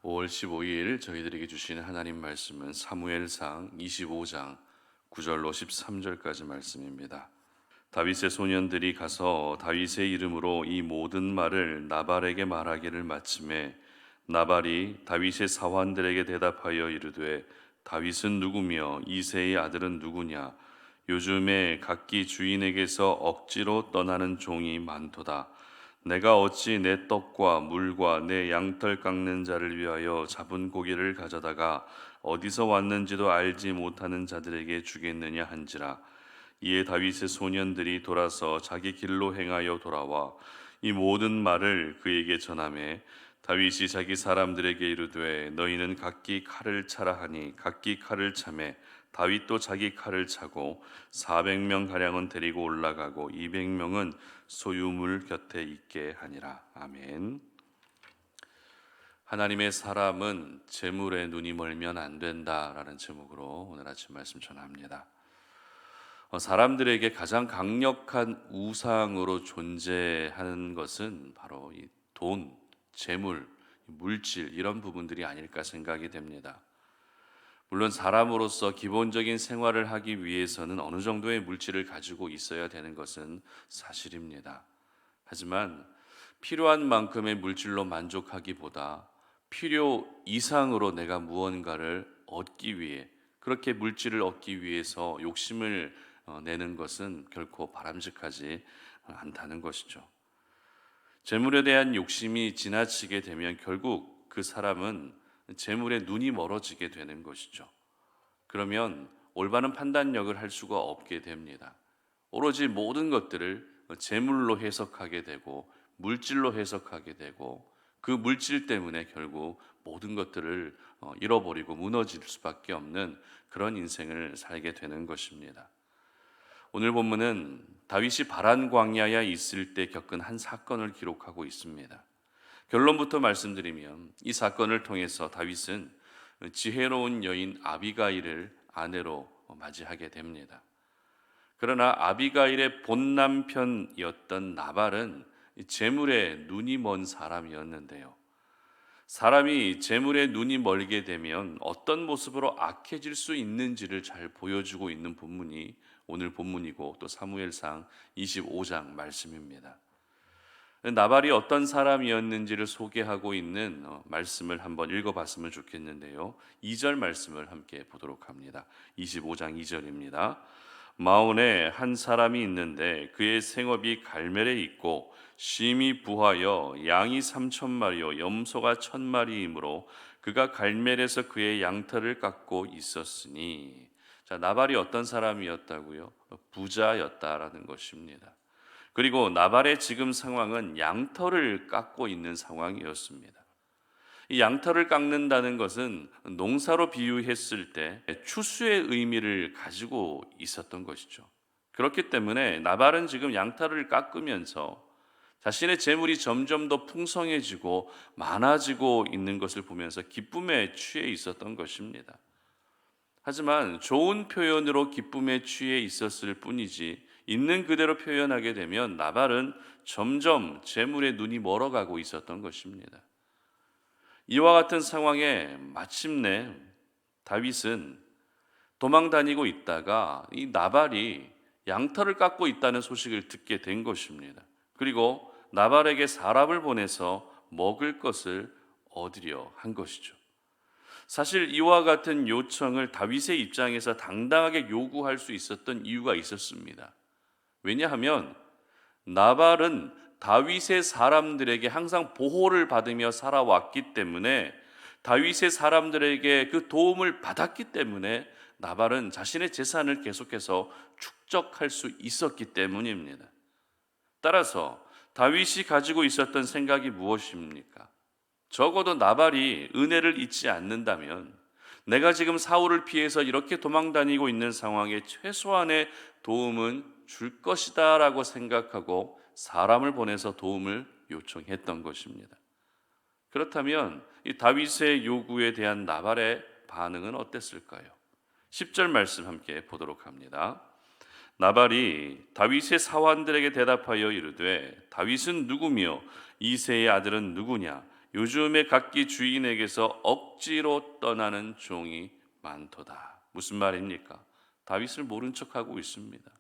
5월 15일 저희들에게 주시는 하나님 말씀은 사무엘상 25장 9절로 13절까지 말씀입니다. 다윗의 소년들이 가서 다윗의 이름으로 이 모든 말을 나발에게 말하기를 마침에 나발이 다윗의 사환들에게 대답하여 이르되 다윗은 누구며 이새의 아들은 누구냐 요즘에 각기 주인에게서 억지로 떠나는 종이 많도다. 내가 어찌 내 떡과 물과 내 양털 깎는 자를 위하여 잡은 고기를 가져다가 어디서 왔는지도 알지 못하는 자들에게 주겠느냐 한지라. 이에 다윗의 소년들이 돌아서 자기 길로 행하여 돌아와 이 모든 말을 그에게 전하매 다윗이 자기 사람들에게 이르되 너희는 각기 칼을 차라 하니 각기 칼을 차매 다윗도 자기 칼을 차고 400명 가량은 데리고 올라가고 200명은 소유물 곁에 있게 하니라. 아멘. 하나님의 사람은 재물에 눈이 멀면 안 된다라는 제목으로 오늘 아침 말씀 전합니다. 사람들에게 가장 강력한 우상으로 존재하는 것은 바로 이 돈, 재물, 물질 이런 부분들이 아닐까 생각이 됩니다. 물론 사람으로서 기본적인 생활을 하기 위해서는 어느 정도의 물질을 가지고 있어야 되는 것은 사실입니다. 하지만 필요한 만큼의 물질로 만족하기보다 필요 이상으로 내가 무언가를 얻기 위해 그렇게 물질을 얻기 위해서 욕심을 내는 것은 결코 바람직하지 않다는 것이죠. 재물에 대한 욕심이 지나치게 되면 결국 그 사람은 재물에 눈이 멀어지게 되는 것이죠. 그러면 올바른 판단력을 할 수가 없게 됩니다. 오로지 모든 것들을 재물로 해석하게 되고 물질로 해석하게 되고 그 물질 때문에 결국 모든 것들을 잃어버리고 무너질 수밖에 없는 그런 인생을 살게 되는 것입니다. 오늘 본문은 다윗이 바란 광야에 있을 때 겪은 한 사건을 기록하고 있습니다. 결론부터 말씀드리면 이 사건을 통해서 다윗은 지혜로운 여인 아비가일을 아내로 맞이하게 됩니다. 그러나 아비가일의 본 남편이었던 나발은 재물에 눈이 먼 사람이었는데요. 사람이 재물에 눈이 멀게 되면 어떤 모습으로 악해질 수 있는지를 잘 보여주고 있는 본문이 오늘 본문이고 또 사무엘상 25장 말씀입니다. 나발이 어떤 사람이었는지를 소개하고 있는 말씀을 한번 읽어봤으면 좋겠는데요. 2절 말씀을 함께 보도록 합니다. 25장 2절입니다. 마온에 한 사람이 있는데 그의 생업이 갈멜에 있고 심히 부하여 양이 3,000마리요 염소가 1,000마리이므로 그가 갈멜에서 그의 양털을 깎고 있었으니. 자, 나발이 어떤 사람이었다고요? 부자였다라는 것입니다. 그리고 나발의 지금 상황은 양털을 깎고 있는 상황이었습니다. 이 양털을 깎는다는 것은 농사로 비유했을 때 추수의 의미를 가지고 있었던 것이죠. 그렇기 때문에 나발은 지금 양털을 깎으면서 자신의 재물이 점점 더 풍성해지고 많아지고 있는 것을 보면서 기쁨에 취해 있었던 것입니다. 하지만 좋은 표현으로 기쁨에 취해 있었을 뿐이지 있는 그대로 표현하게 되면 나발은 점점 재물에 눈이 멀어가고 있었던 것입니다. 이와 같은 상황에 마침내 다윗은 도망 다니고 있다가 이 나발이 양털을 깎고 있다는 소식을 듣게 된 것입니다. 그리고 나발에게 사람을 보내서 먹을 것을 얻으려 한 것이죠. 사실 이와 같은 요청을 다윗의 입장에서 당당하게 요구할 수 있었던 이유가 있었습니다. 왜냐하면 나발은 다윗의 사람들에게 항상 보호를 받으며 살아왔기 때문에 다윗의 사람들에게 그 도움을 받았기 때문에 나발은 자신의 재산을 계속해서 축적할 수 있었기 때문입니다. 따라서 다윗이 가지고 있었던 생각이 무엇입니까? 적어도 나발이 은혜를 잊지 않는다면 내가 지금 사울을 피해서 이렇게 도망다니고 있는 상황에 최소한의 도움은 줄 것이다 라고 생각하고 사람을 보내서 도움을 요청했던 것입니다. 그렇다면 이 다윗의 요구에 대한 나발의 반응은 어땠을까요? 10절 말씀 함께 보도록 합니다. 나발이 다윗의 사환들에게 대답하여 이르되 다윗은 누구며 이새의 아들은 누구냐 요즘에 각기 주인에게서 억지로 떠나는 종이 많도다. 무슨 말입니까? 다윗을 모른 척하고 있습니다.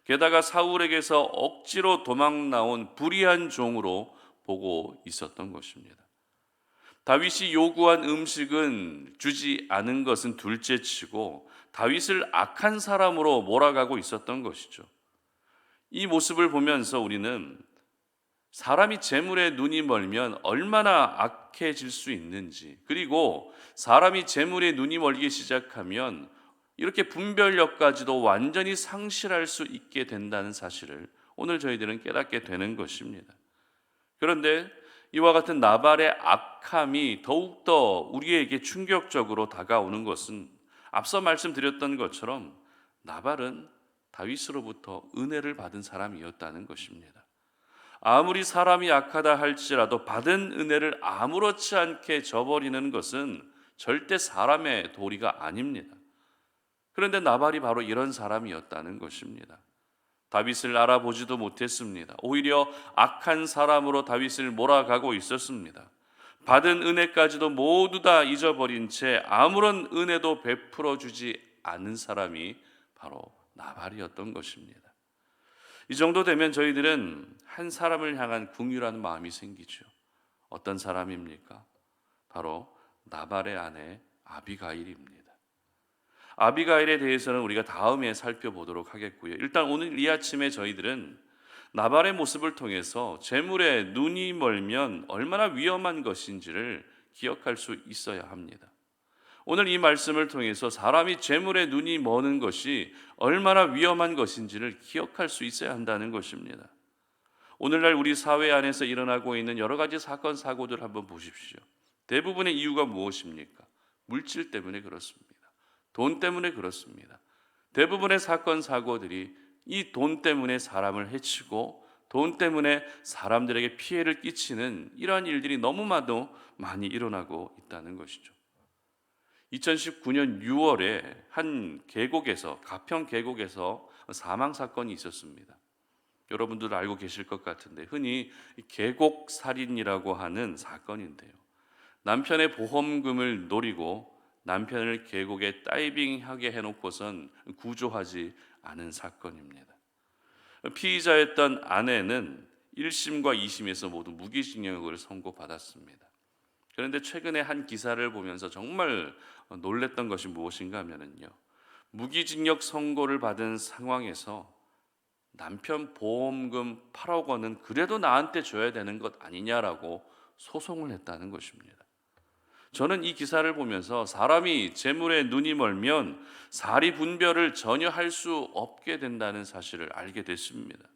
게다가 사울에게서 억지로 도망 나온 불의한 종으로 보고 있었던 것입니다. 다윗이 요구한 음식은 주지 않은 것은 둘째치고 다윗을 악한 사람으로 몰아가고 있었던 것이죠. 이 모습을 보면서 우리는 사람이 재물에 눈이 멀면 얼마나 악해질 수 있는지, 그리고 사람이 재물에 눈이 멀기 시작하면 이렇게 분별력까지도 완전히 상실할 수 있게 된다는 사실을 오늘 저희들은 깨닫게 되는 것입니다. 그런데 이와 같은 나발의 악함이 더욱더 우리에게 충격적으로 다가오는 것은 앞서 말씀드렸던 것처럼 나발은 다윗으로부터 은혜를 받은 사람이었다는 것입니다. 아무리 사람이 악하다 할지라도 받은 은혜를 아무렇지 않게 저버리는 것은 절대 사람의 도리가 아닙니다. 그런데 나발이 바로 이런 사람이었다는 것입니다. 다윗을 알아보지도 못했습니다. 오히려 악한 사람으로 다윗을 몰아가고 있었습니다. 받은 은혜까지도 모두 다 잊어버린 채 아무런 은혜도 베풀어 주지 않은 사람이 바로 나발이었던 것입니다. 이 정도 되면 저희들은 한 사람을 향한 긍휼한 마음이 생기죠. 어떤 사람입니까? 바로 나발의 아내 아비가일입니다. 아비가일에 대해서는 우리가 다음에 살펴보도록 하겠고요. 일단 오늘 이 아침에 저희들은 나발의 모습을 통해서 재물에 눈이 멀면 얼마나 위험한 것인지를 기억할 수 있어야 합니다. 오늘 이 말씀을 통해서 사람이 재물에 눈이 머는 것이 얼마나 위험한 것인지를 기억할 수 있어야 한다는 것입니다. 오늘날 우리 사회 안에서 일어나고 있는 여러 가지 사건 사고들 한번 보십시오. 대부분의 이유가 무엇입니까? 물질 때문에 그렇습니다. 돈 때문에 그렇습니다. 대부분의 사건 사고들이 이 돈 때문에 사람을 해치고 돈 때문에 사람들에게 피해를 끼치는 이러한 일들이 너무나도 많이 일어나고 있다는 것이죠. 2019년 6월에 한 계곡에서, 가평 계곡에서 사망 사건이 있었습니다. 여러분들 알고 계실 것 같은데 흔히 계곡 살인이라고 하는 사건인데요. 남편의 보험금을 노리고 남편을 계곡에 다이빙하게 해놓고선 구조하지 않은 사건입니다. 피의자였던 아내는 1심과 2심에서 모두 무기징역을 선고받았습니다. 그런데 최근에 한 기사를 보면서 정말 놀랬던 것이 무엇인가 하면요, 무기징역 선고를 받은 상황에서 남편 보험금 8억 원은 그래도 나한테 줘야 되는 것 아니냐라고 소송을 했다는 것입니다. 저는 이 기사를 보면서 사람이 재물에 눈이 멀면 사리 분별을 전혀 할 수 없게 된다는 사실을 알게 됐습니다.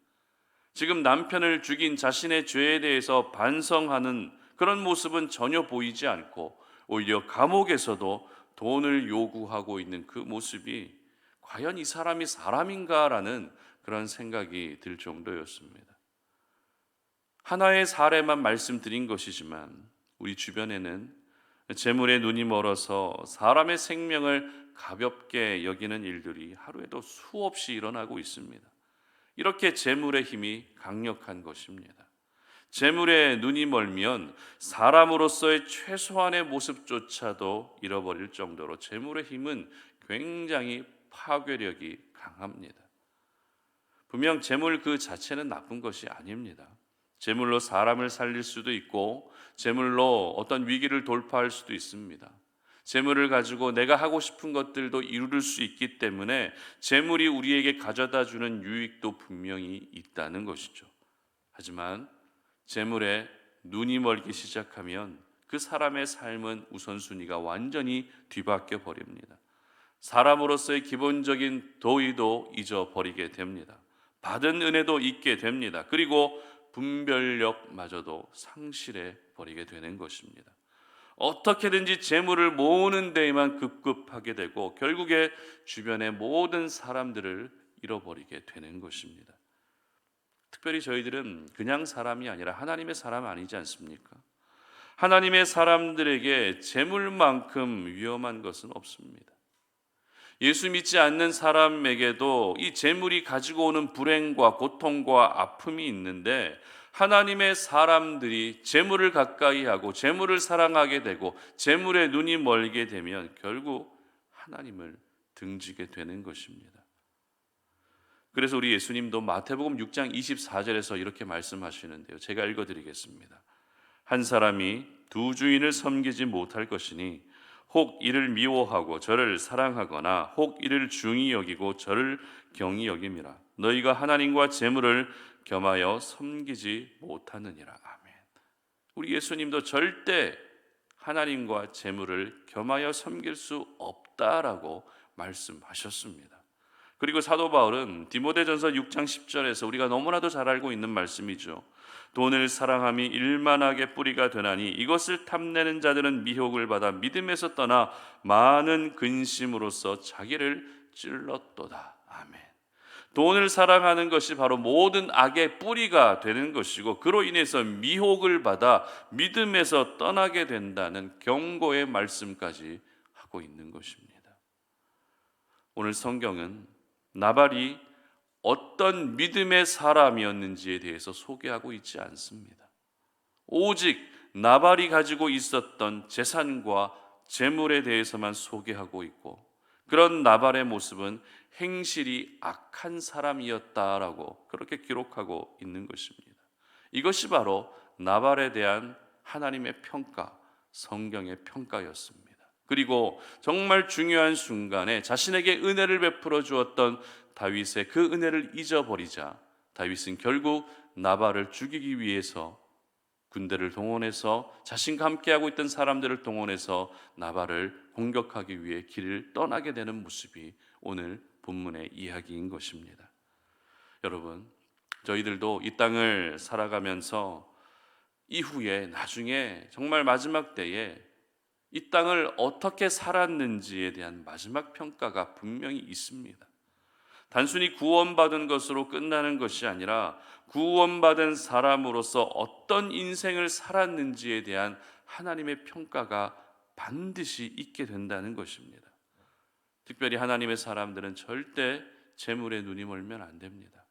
지금 남편을 죽인 자신의 죄에 대해서 반성하는 그런 모습은 전혀 보이지 않고 오히려 감옥에서도 돈을 요구하고 있는 그 모습이 과연 이 사람이 사람인가라는 그런 생각이 들 정도였습니다. 하나의 사례만 말씀드린 것이지만 우리 주변에는 재물에 눈이 멀어서 사람의 생명을 가볍게 여기는 일들이 하루에도 수없이 일어나고 있습니다. 이렇게 재물의 힘이 강력한 것입니다. 재물에 눈이 멀면 사람으로서의 최소한의 모습조차도 잃어버릴 정도로 재물의 힘은 굉장히 파괴력이 강합니다. 분명 재물 그 자체는 나쁜 것이 아닙니다. 재물로 사람을 살릴 수도 있고 재물로 어떤 위기를 돌파할 수도 있습니다. 재물을 가지고 내가 하고 싶은 것들도 이룰 수 있기 때문에 재물이 우리에게 가져다 주는 유익도 분명히 있다는 것이죠. 하지만 재물에 눈이 멀기 시작하면 그 사람의 삶은 우선순위가 완전히 뒤바뀌어 버립니다. 사람으로서의 기본적인 도의도 잊어버리게 됩니다. 받은 은혜도 잊게 됩니다. 그리고 분별력마저도 상실해 버리게 되는 것입니다. 어떻게든지 재물을 모으는 데에만 급급하게 되고 결국에 주변의 모든 사람들을 잃어버리게 되는 것입니다. 특별히 저희들은 그냥 사람이 아니라 하나님의 사람 아니지 않습니까? 하나님의 사람들에게 재물만큼 위험한 것은 없습니다. 예수 믿지 않는 사람에게도 이 재물이 가지고 오는 불행과 고통과 아픔이 있는데 하나님의 사람들이 재물을 가까이 하고 재물을 사랑하게 되고 재물에 눈이 멀게 되면 결국 하나님을 등지게 되는 것입니다. 그래서 우리 예수님도 마태복음 6장 24절에서 이렇게 말씀하시는데요. 제가 읽어드리겠습니다. 한 사람이 두 주인을 섬기지 못할 것이니 혹 이를 미워하고 저를 사랑하거나 혹 이를 중히 여기고 저를 경히 여김이라. 너희가 하나님과 재물을 겸하여 섬기지 못하느니라. 아멘. 우리 예수님도 절대 하나님과 재물을 겸하여 섬길 수 없다라고 말씀하셨습니다. 그리고 사도 바울은 디모데전서 6장 10절에서 우리가 너무나도 잘 알고 있는 말씀이죠. 돈을 사랑함이 일만하게 뿌리가 되나니 이것을 탐내는 자들은 미혹을 받아 믿음에서 떠나 많은 근심으로써 자기를 찔렀도다. 아멘. 돈을 사랑하는 것이 바로 모든 악의 뿌리가 되는 것이고 그로 인해서 미혹을 받아 믿음에서 떠나게 된다는 경고의 말씀까지 하고 있는 것입니다. 오늘 성경은 나발이 어떤 믿음의 사람이었는지에 대해서 소개하고 있지 않습니다. 오직 나발이 가지고 있었던 재산과 재물에 대해서만 소개하고 있고 그런 나발의 모습은 행실이 악한 사람이었다라고 그렇게 기록하고 있는 것입니다. 이것이 바로 나발에 대한 하나님의 평가, 성경의 평가였습니다. 그리고 정말 중요한 순간에 자신에게 은혜를 베풀어 주었던 다윗의 그 은혜를 잊어버리자 다윗은 결국 나발을 죽이기 위해서 군대를 동원해서 자신과 함께하고 있던 사람들을 동원해서 나발을 공격하기 위해 길을 떠나게 되는 모습이 오늘 본문의 이야기인 것입니다. 여러분, 저희들도 이 땅을 살아가면서 이후에 나중에 정말 마지막 때에 이 땅을 어떻게 살았는지에 대한 마지막 평가가 분명히 있습니다. 단순히 구원받은 것으로 끝나는 것이 아니라 구원받은 사람으로서 어떤 인생을 살았는지에 대한 하나님의 평가가 반드시 있게 된다는 것입니다. 특별히 하나님의 사람들은 절대 재물에 눈이 멀면 안 됩니다.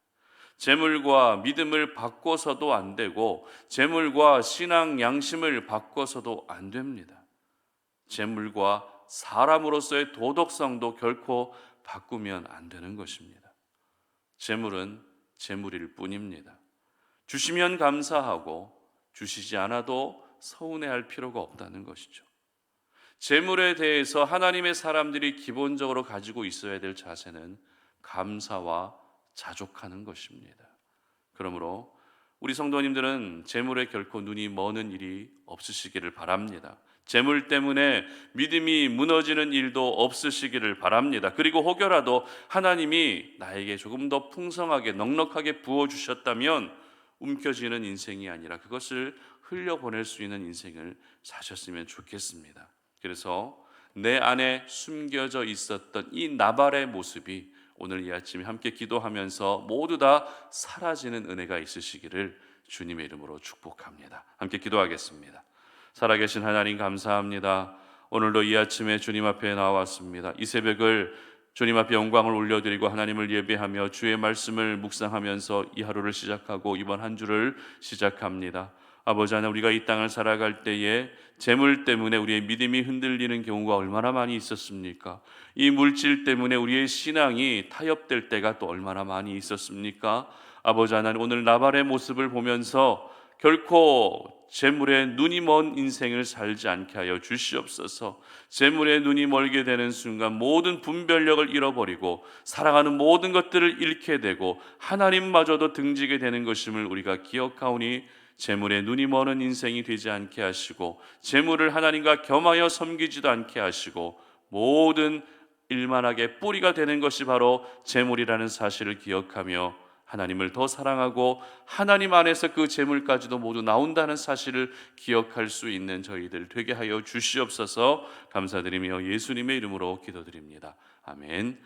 재물과 믿음을 바꿔서도 안 되고 재물과 신앙 양심을 바꿔서도 안 됩니다. 재물과 사람으로서의 도덕성도 결코 바꾸면 안 되는 것입니다. 재물은 재물일 뿐입니다. 주시면 감사하고 주시지 않아도 서운해할 필요가 없다는 것이죠. 재물에 대해서 하나님의 사람들이 기본적으로 가지고 있어야 될 자세는 감사와 자족하는 것입니다. 그러므로 우리 성도님들은 재물에 결코 눈이 머는 일이 없으시기를 바랍니다. 재물 때문에 믿음이 무너지는 일도 없으시기를 바랍니다. 그리고 혹여라도 하나님이 나에게 조금 더 풍성하게 넉넉하게 부어주셨다면 움켜쥐는 인생이 아니라 그것을 흘려보낼 수 있는 인생을 사셨으면 좋겠습니다. 그래서 내 안에 숨겨져 있었던 이 나발의 모습이 오늘 이 아침에 함께 기도하면서 모두 다 사라지는 은혜가 있으시기를 주님의 이름으로 축복합니다. 함께 기도하겠습니다. 살아계신 하나님 감사합니다. 오늘도 이 아침에 주님 앞에 나왔습니다. 이 새벽을 주님 앞에 영광을 올려드리고 하나님을 예배하며 주의 말씀을 묵상하면서 이 하루를 시작하고 이번 한 주를 시작합니다. 아버지 하나님, 우리가 이 땅을 살아갈 때에 재물 때문에 우리의 믿음이 흔들리는 경우가 얼마나 많이 있었습니까? 이 물질 때문에 우리의 신앙이 타협될 때가 또 얼마나 많이 있었습니까? 아버지 하나님, 오늘 나발의 모습을 보면서 결코 재물에 눈이 먼 인생을 살지 않게 하여 주시옵소서. 재물에 눈이 멀게 되는 순간 모든 분별력을 잃어버리고 사랑하는 모든 것들을 잃게 되고 하나님마저도 등지게 되는 것임을 우리가 기억하오니 재물에 눈이 머는 인생이 되지 않게 하시고 재물을 하나님과 겸하여 섬기지도 않게 하시고 모든 일만하게 뿌리가 되는 것이 바로 재물이라는 사실을 기억하며 하나님을 더 사랑하고 하나님 안에서 그 재물까지도 모두 나온다는 사실을 기억할 수 있는 저희들 되게 하여 주시옵소서. 감사드리며 예수님의 이름으로 기도드립니다. 아멘.